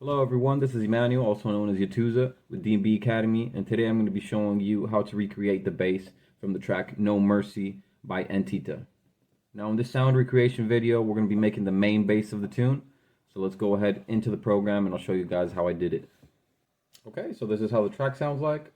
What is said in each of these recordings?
Hello everyone, this is Emmanuel, also known as Yatuza with DNB Academy, and today I'm going to be showing you how to recreate the bass from the track No Mercy by ENTITA. Now in this sound recreation video, we're going to be making the main bass of the tune, so let's go ahead into the program and I'll show you guys how I did it. Okay, so this is how the track sounds like.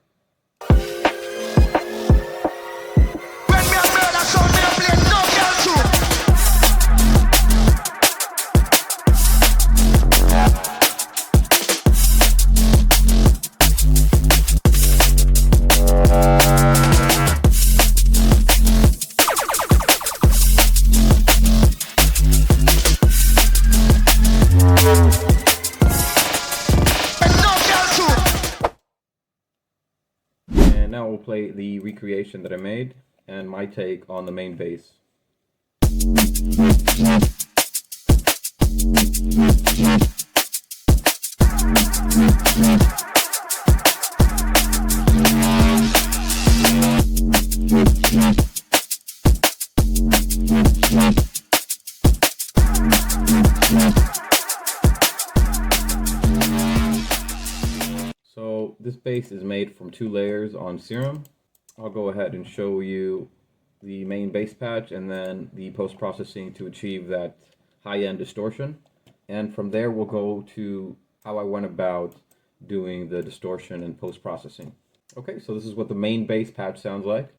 And now we'll play the recreation that I made and my take on the main bass. So this bass is made from 2 layers on Serum. I'll go ahead and show you the main bass patch and then the post-processing to achieve that high-end distortion. And from there we'll go to how I went about doing the distortion and post-processing. Okay, so this is what the main bass patch sounds like.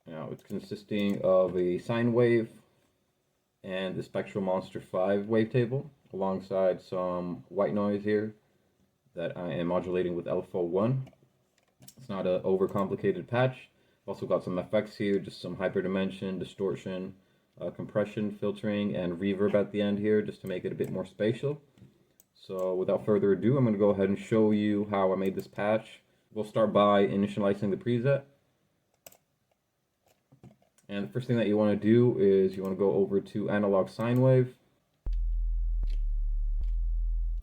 Now it's consisting of a sine wave and the Spectral Monster 5 wavetable, alongside some white noise here that I am modulating with LFO1. It's not an overcomplicated patch. I've also got some effects here, just some hyperdimension, distortion, compression, filtering, and reverb at the end here, just to make it a bit more spatial. So without further ado, I'm going to go ahead and show you how I made this patch. We'll start by initializing the preset. And the first thing that you want to do is you want to go over to analog sine wave.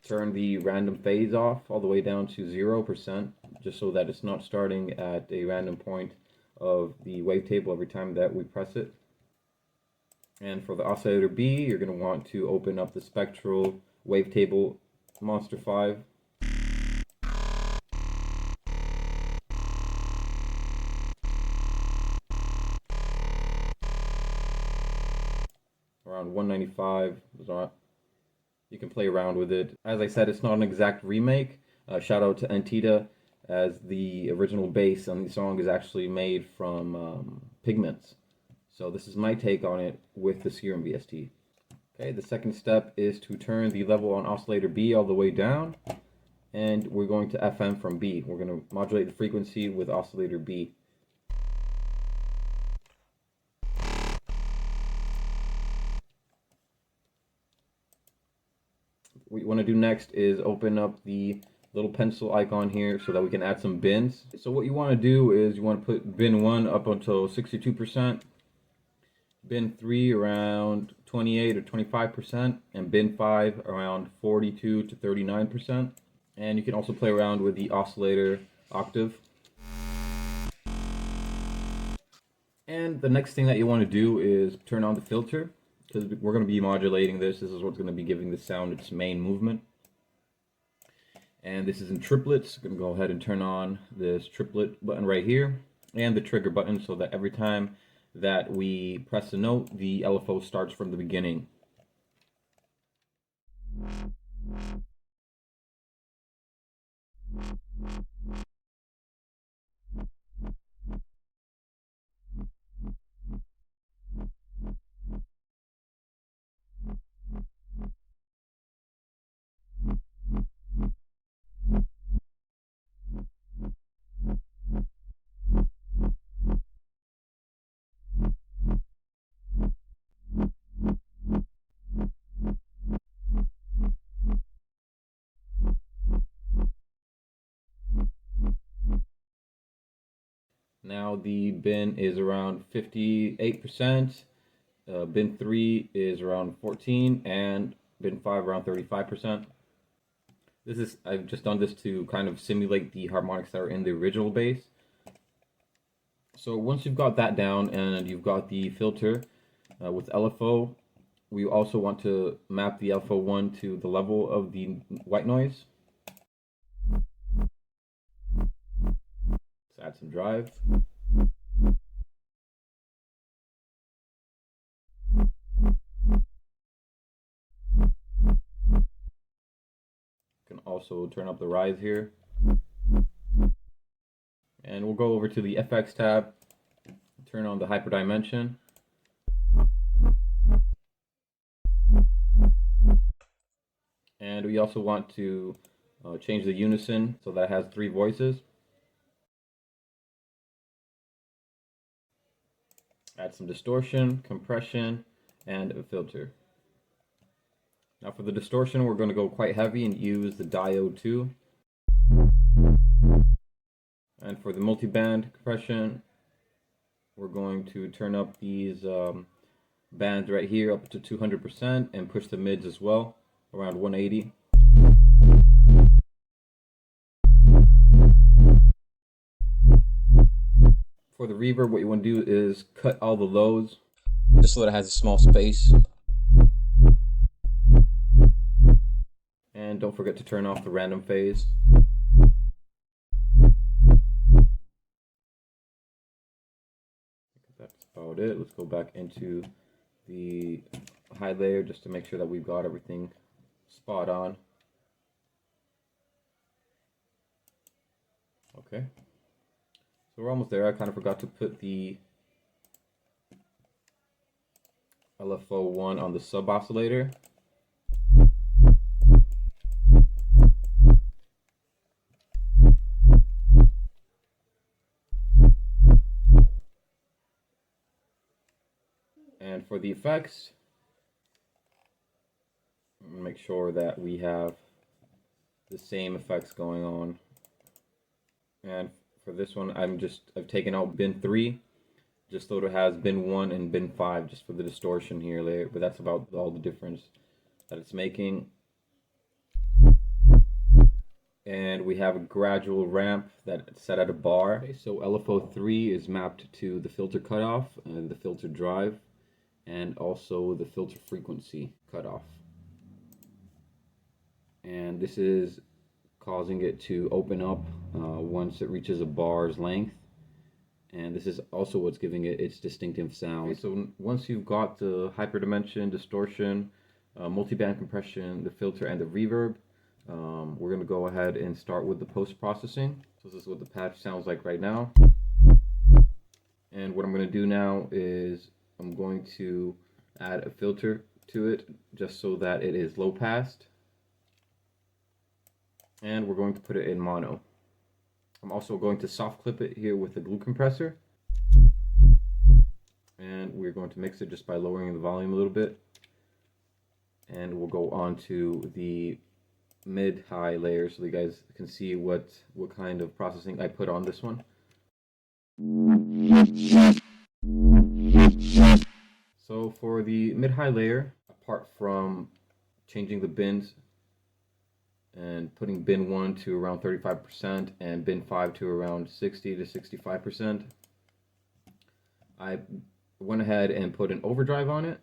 Turn the random phase off all the way down to 0%, just so that it's not starting at a random point of the wavetable every time that we press it. And for the oscillator B, you're going to want to open up the Spectral wavetable Monster 5. Around 195. You can play around with it. As I said, it's not an exact remake. Shout out to ENTITA, as the original bass on the song is actually made from pigments. So this is my take on it with the Serum VST. Okay, the second step is to turn the level on oscillator B all the way down, and we're going to FM from B. We're going to modulate the frequency with oscillator B. What you want to do next is open up the little pencil icon here so that we can add some bins. So what you want to do is you want to put bin 1 up until 62%, bin 3 around 28 or 25%, and bin 5 around 42 to 39%. And you can also play around with the oscillator octave. And the next thing that you want to do is turn on the filter, because we're going to be modulating this. This is what's going to be giving the sound its main movement. And this is in triplets. I'm going to go ahead and turn on this triplet button right here and the trigger button, so that every time that we press a note, the LFO starts from the beginning. Now the bin is around 58%, bin 3 is around 14, and bin 5 around 35%. I've just done this to kind of simulate the harmonics that are in the original bass. So once you've got that down and you've got the filter with LFO, We also want to map the LFO1 to the level of the white noise. Let's add some drive. Can also turn up the rise here. And we'll go over to the FX tab, turn on the hyperdimension. And we also want to change the unison so that it has 3 voices. Add some distortion, compression, and a filter. Now for the distortion, we're going to go quite heavy and use the diode 2. And for the multi-band compression, we're going to turn up these bands right here up to 200% and push the mids as well, around 180. For the reverb, what you want to do is cut all the lows, just so that it has a small space. And don't forget to turn off the random phase. That's about it. Let's go back into the high layer just to make sure that we've got everything spot on. Okay. So we're almost there. I kind of forgot to put the LFO1 on the sub oscillator. And for the effects, make sure that we have the same effects going on. And for this one, I've taken out bin 3, just so it has bin 1 and bin 5, just for the distortion here later. But that's about all the difference that it's making. And we have a gradual ramp that's set at a bar. Okay, so LFO3 is mapped to the filter cutoff, the filter drive, and also the filter frequency cutoff. And this is causing it to open up once it reaches a bar's length. And this is also what's giving it its distinctive sound. Okay, so once you've got the hyperdimension, distortion, multiband compression, the filter, and the reverb, we're going to go ahead and start with the post-processing. So this is what the patch sounds like right now. And what I'm going to do now is I'm going to add a filter to it just so that it is low passed. And we're going to put it in mono. I'm also going to soft clip it here with the glue compressor. And we're going to mix it just by lowering the volume a little bit. And we'll go on to the mid-high layer so you guys can see what kind of processing I put on this one. So for the mid-high layer, apart from changing the bins and putting bin 1 to around 35% and bin 5 to around 60 to 65%, I went ahead and put an overdrive on it,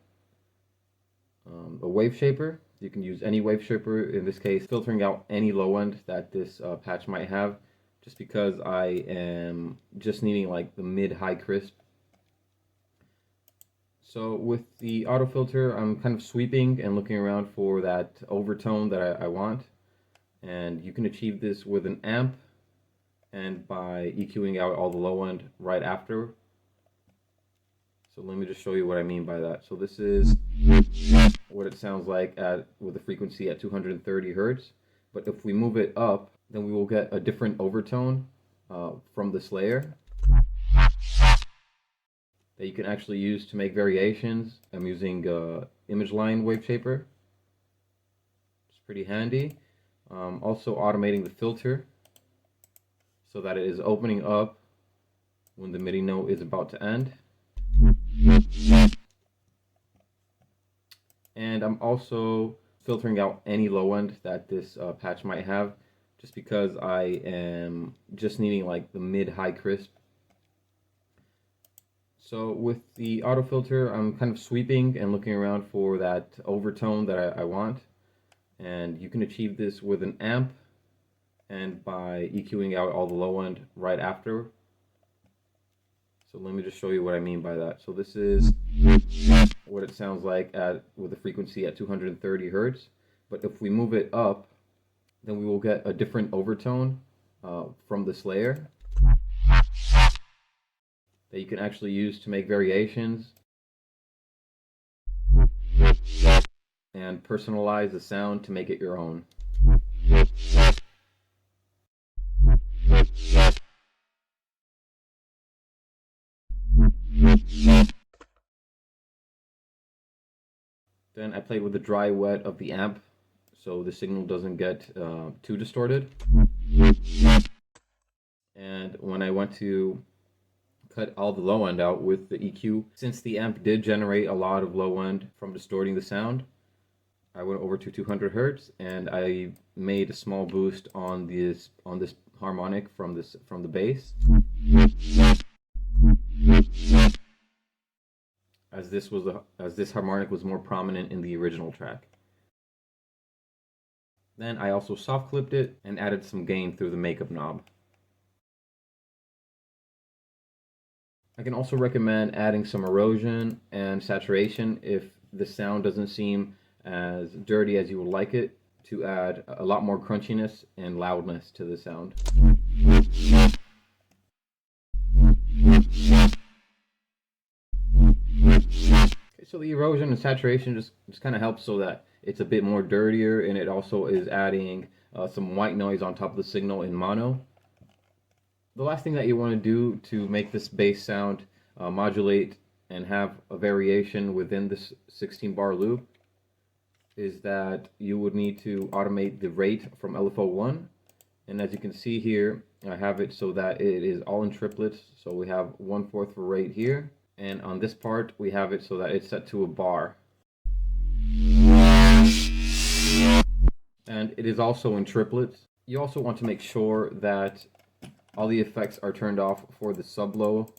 a wave shaper. You can use any wave shaper, in this case filtering out any low end that this patch might have, just because I am just needing like the mid-high crisp. So with the auto filter, I'm kind of sweeping and looking around for that overtone that I want. And you can achieve this with an amp and by EQing out all the low end right after. So let me just show you what I mean by that. So this is what it sounds like with the frequency at 230 Hertz. But if we move it up, then we will get a different overtone from this layer that you can actually use to make variations. I'm using image line wave shaper. It's pretty handy. Also automating the filter so that it is opening up when the MIDI note is about to end. And I'm also filtering out any low end that this patch might have, just because I am just needing like the mid-high crisp. So with the auto filter, I'm kind of sweeping and looking around for that overtone that I want. And you can achieve this with an amp and by EQing out all the low end right after. So let me just show you what I mean by that. So this is what it sounds like with a frequency at 230 Hertz. But if we move it up, then we will get a different overtone from this layer that you can actually use to make variations and personalize the sound to make it your own. Then I played with the dry wet of the amp so the signal doesn't get too distorted. And when I went to cut all the low end out with the EQ, since the amp did generate a lot of low end from distorting the sound, I went over to 200 Hertz and I made a small boost on this harmonic from the bass, as this harmonic was more prominent in the original track. Then I also soft clipped it and added some gain through the makeup knob. I can also recommend adding some erosion and saturation if the sound doesn't seem as dirty as you would like it, to add a lot more crunchiness and loudness to the sound. Okay, so the erosion and saturation just kind of helps so that it's a bit more dirtier, and it also is adding some white noise on top of the signal in mono. The last thing that you want to do to make this bass sound modulate and have a variation within this 16-bar loop is that you would need to automate the rate from LFO1. And as you can see here, I have it so that it is all in triplets. So we have 1/4 for rate here, and on this part we have it so that it's set to a bar. And it is also in triplets. You also want to make sure that all the effects are turned off for the sub-low.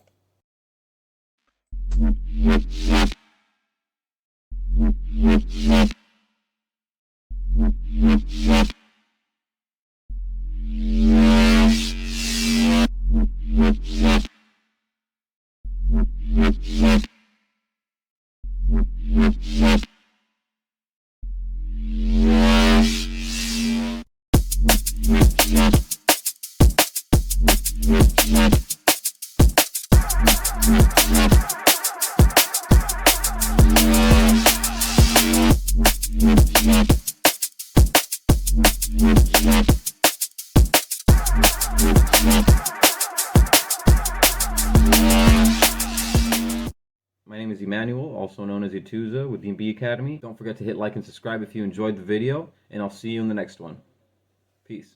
My name is Emmanuel, also known as ENTITA with DNB Academy. Don't forget to hit like and subscribe if you enjoyed the video, and I'll see you in the next one. Peace.